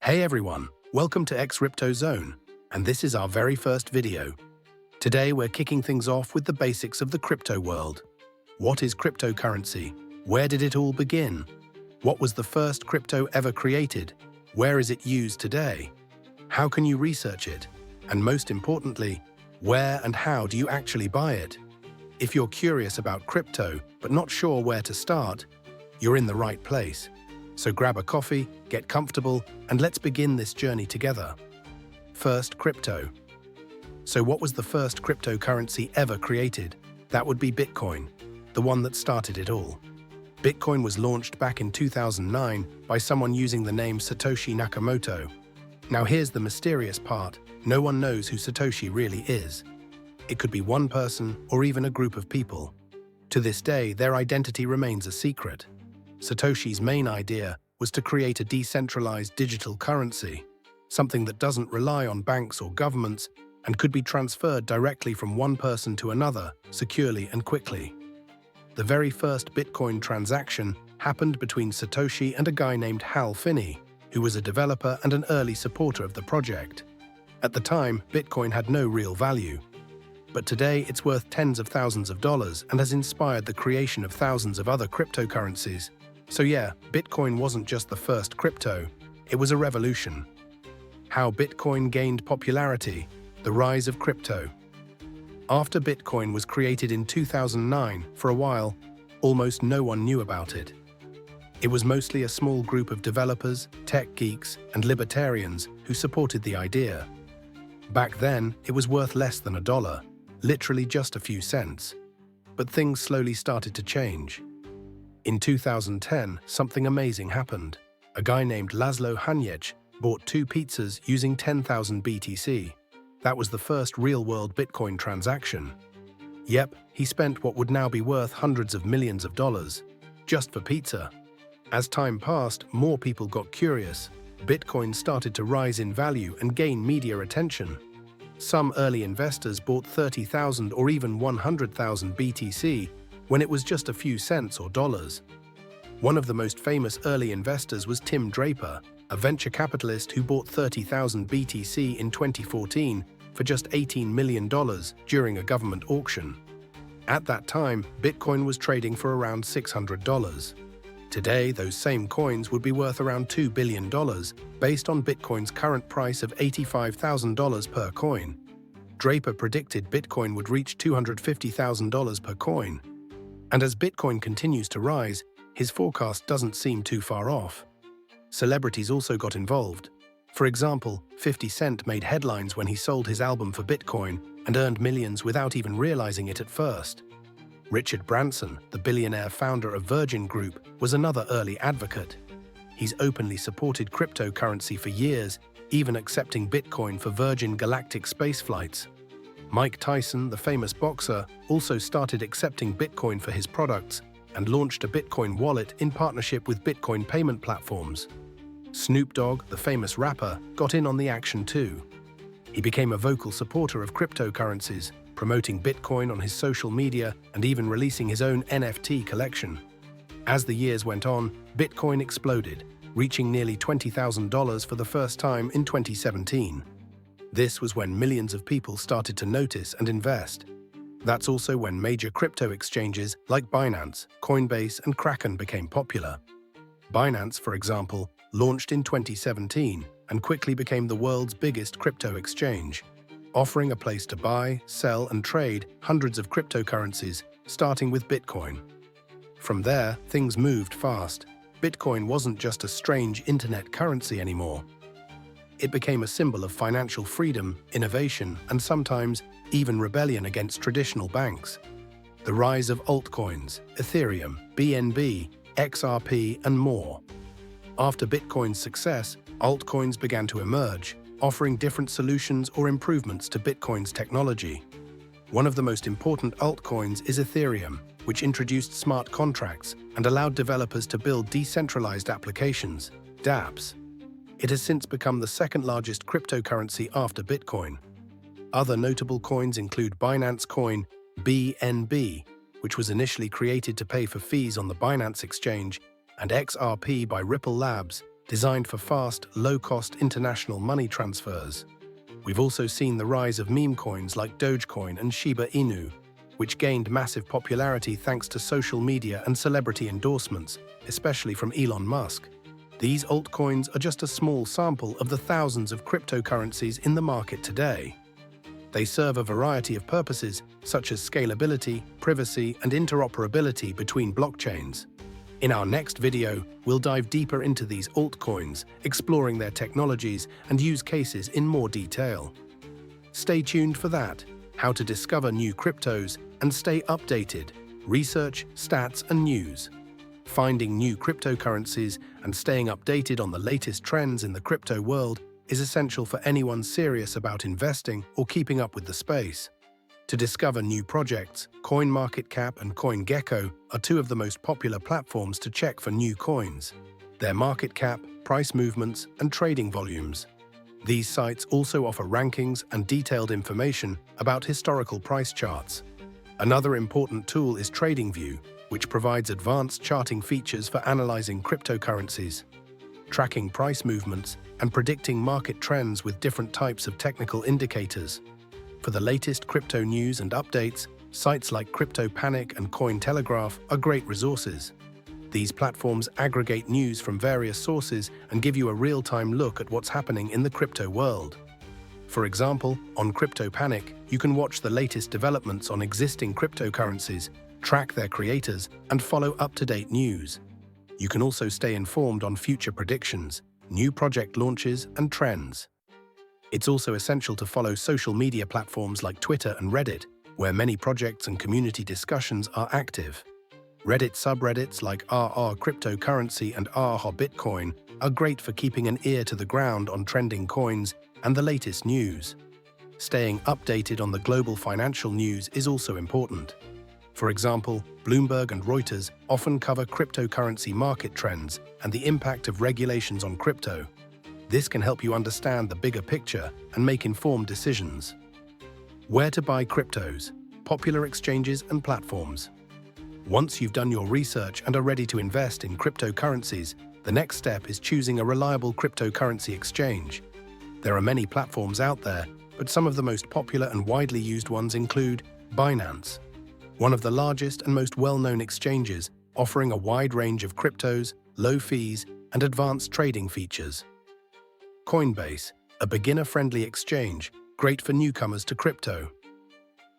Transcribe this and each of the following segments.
Hey everyone, welcome to XryptoZone, and this is our very first video. Today we're kicking things off with the basics of the crypto world. What is cryptocurrency? Where did it all begin? What was the first crypto ever created? Where is it used today? How can you research it? And most importantly, where and how do you actually buy it? If you're curious about crypto but not sure where to start, you're in the right place. So grab a coffee, get comfortable, and let's begin this journey together. First, crypto. So what was the first cryptocurrency ever created? That would be Bitcoin, the one that started it all. Bitcoin was launched back in 2009 by someone using the name Satoshi Nakamoto. Now here's the mysterious part. No one knows who Satoshi really is. It could be one person or even a group of people. To this day, their identity remains a secret. Satoshi's main idea was to create a decentralized digital currency, something that doesn't rely on banks or governments and could be transferred directly from one person to another, securely and quickly. The very first Bitcoin transaction happened between Satoshi and a guy named Hal Finney, who was a developer and an early supporter of the project. At the time, Bitcoin had no real value. But today it's worth tens of thousands of dollars and has inspired the creation of thousands of other cryptocurrencies. So yeah, Bitcoin wasn't just the first crypto, it was a revolution. How Bitcoin gained popularity, the rise of crypto. After Bitcoin was created in 2009, for a while, almost no one knew about it. It was mostly a small group of developers, tech geeks, and libertarians who supported the idea. Back then, it was worth less than $1, literally just a few cents. But things slowly started to change. In 2010, something amazing happened. A guy named Laszlo Hanyecz bought 2 pizzas using 10,000 BTC. That was the first real-world Bitcoin transaction. Yep, he spent what would now be worth hundreds of millions of dollars, just for pizza. As time passed, more people got curious. Bitcoin started to rise in value and gain media attention. Some early investors bought 30,000 or even 100,000 BTC when it was just a few cents or dollars. One of the most famous early investors was Tim Draper, a venture capitalist who bought 30,000 BTC in 2014 for just $18 million during a government auction. At that time, Bitcoin was trading for around $600. Today, those same coins would be worth around $2 billion, based on Bitcoin's current price of $85,000 per coin. Draper predicted Bitcoin would reach $250,000 per coin. And as Bitcoin continues to rise, his forecast doesn't seem too far off. Celebrities also got involved. For example, 50 Cent made headlines when he sold his album for Bitcoin and earned millions without even realizing it at first. Richard Branson, the billionaire founder of Virgin Group, was another early advocate. He's openly supported cryptocurrency for years, even accepting Bitcoin for Virgin Galactic space flights. Mike Tyson, the famous boxer, also started accepting Bitcoin for his products and launched a Bitcoin wallet in partnership with Bitcoin payment platforms. Snoop Dogg, the famous rapper, got in on the action too. He became a vocal supporter of cryptocurrencies, promoting Bitcoin on his social media and even releasing his own NFT collection. As the years went on, Bitcoin exploded, reaching nearly $20,000 for the first time in 2017. This was when millions of people started to notice and invest. That's also when major crypto exchanges like Binance, Coinbase, and Kraken became popular. Binance, for example, launched in 2017 and quickly became the world's biggest crypto exchange, offering a place to buy, sell, and trade hundreds of cryptocurrencies, starting with Bitcoin. From there, things moved fast. Bitcoin wasn't just a strange internet currency anymore. It became a symbol of financial freedom, innovation, and sometimes even rebellion against traditional banks. The rise of altcoins, Ethereum, BNB, XRP, and more. After Bitcoin's success, altcoins began to emerge, offering different solutions or improvements to Bitcoin's technology. One of the most important altcoins is Ethereum, which introduced smart contracts and allowed developers to build decentralized applications, dApps. It has since become the second largest cryptocurrency after Bitcoin. Other notable coins include Binance Coin, BNB, which was initially created to pay for fees on the Binance exchange, and XRP by Ripple Labs, designed for fast, low-cost international money transfers. We've also seen the rise of meme coins like Dogecoin and Shiba Inu, which gained massive popularity thanks to social media and celebrity endorsements, especially from Elon Musk. These altcoins are just a small sample of the thousands of cryptocurrencies in the market today. They serve a variety of purposes, such as scalability, privacy, and interoperability between blockchains. In our next video, we'll dive deeper into these altcoins, exploring their technologies and use cases in more detail. Stay tuned for that, how to discover new cryptos and stay updated, research, stats, and news. Finding new cryptocurrencies and staying updated on the latest trends in the crypto world is essential for anyone serious about investing or keeping up with the space. To discover new projects, CoinMarketCap and CoinGecko are two of the most popular platforms to check for new coins. Their market cap, price movements, and trading volumes. These sites also offer rankings and detailed information about historical price charts. Another important tool is TradingView, which provides advanced charting features for analyzing cryptocurrencies, tracking price movements, and predicting market trends with different types of technical indicators. For the latest crypto news and updates, sites like CryptoPanic and Cointelegraph are great resources. These platforms aggregate news from various sources and give you a real-time look at what's happening in the crypto world. For example, on CryptoPanic, you can watch the latest developments on existing cryptocurrencies, track their creators, and follow up-to-date news. You can also stay informed on future predictions, new project launches, and trends. It's also essential to follow social media platforms like Twitter and Reddit, where many projects and community discussions are active. Reddit subreddits like RR Cryptocurrency and RH Bitcoin are great for keeping an ear to the ground on trending coins and the latest news. Staying updated on the global financial news is also important. For example, Bloomberg and Reuters often cover cryptocurrency market trends and the impact of regulations on crypto. This can help you understand the bigger picture and make informed decisions. Where to buy cryptos, popular exchanges and platforms. Once you've done your research and are ready to invest in cryptocurrencies, the next step is choosing a reliable cryptocurrency exchange. There are many platforms out there, but some of the most popular and widely used ones include Binance, one of the largest and most well-known exchanges, offering a wide range of cryptos, low fees, and advanced trading features. Coinbase, a beginner-friendly exchange, great for newcomers to crypto.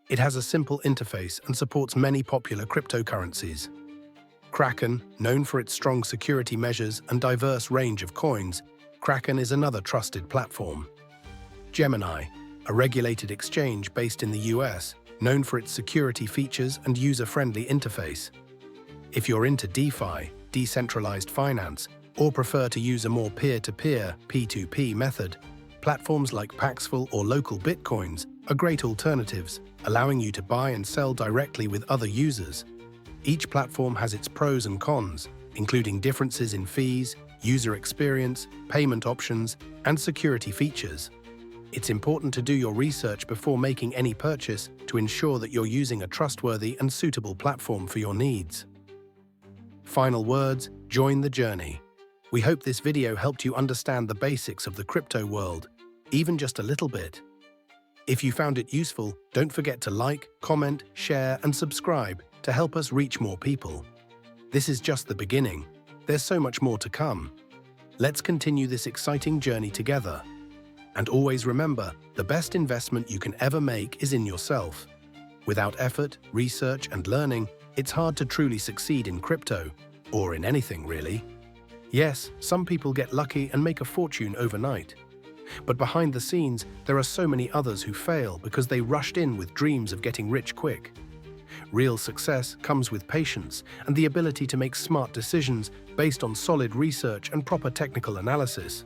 It has a simple interface and supports many popular cryptocurrencies. Kraken, known for its strong security measures and diverse range of coins, Kraken is another trusted platform. Gemini, a regulated exchange based in the US, known for its security features and user-friendly interface. If you're into DeFi, decentralized finance, or prefer to use a more peer-to-peer (P2P) method, platforms like Paxful or Local Bitcoins are great alternatives, allowing you to buy and sell directly with other users. Each platform has its pros and cons, including differences in fees, user experience, payment options, and security features. It's important to do your research before making any purchase to ensure that you're using a trustworthy and suitable platform for your needs. Final words, join the journey. We hope this video helped you understand the basics of the crypto world, even just a little bit. If you found it useful, don't forget to like, comment, share, and subscribe to help us reach more people. This is just the beginning. There's so much more to come. Let's continue this exciting journey together. And always remember, the best investment you can ever make is in yourself. Without effort, research, and learning, it's hard to truly succeed in crypto, or in anything really. Yes, some people get lucky and make a fortune overnight. But behind the scenes, there are so many others who fail because they rushed in with dreams of getting rich quick. Real success comes with patience and the ability to make smart decisions based on solid research and proper technical analysis.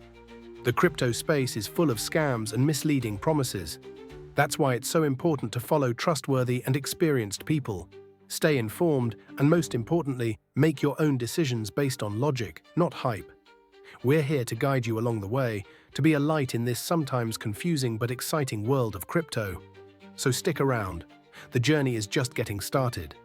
The crypto space is full of scams and misleading promises. That's why it's so important to follow trustworthy and experienced people. Stay informed and, most importantly, make your own decisions based on logic, not hype. We're here to guide you along the way, to be a light in this sometimes confusing but exciting world of crypto. So stick around. The journey is just getting started.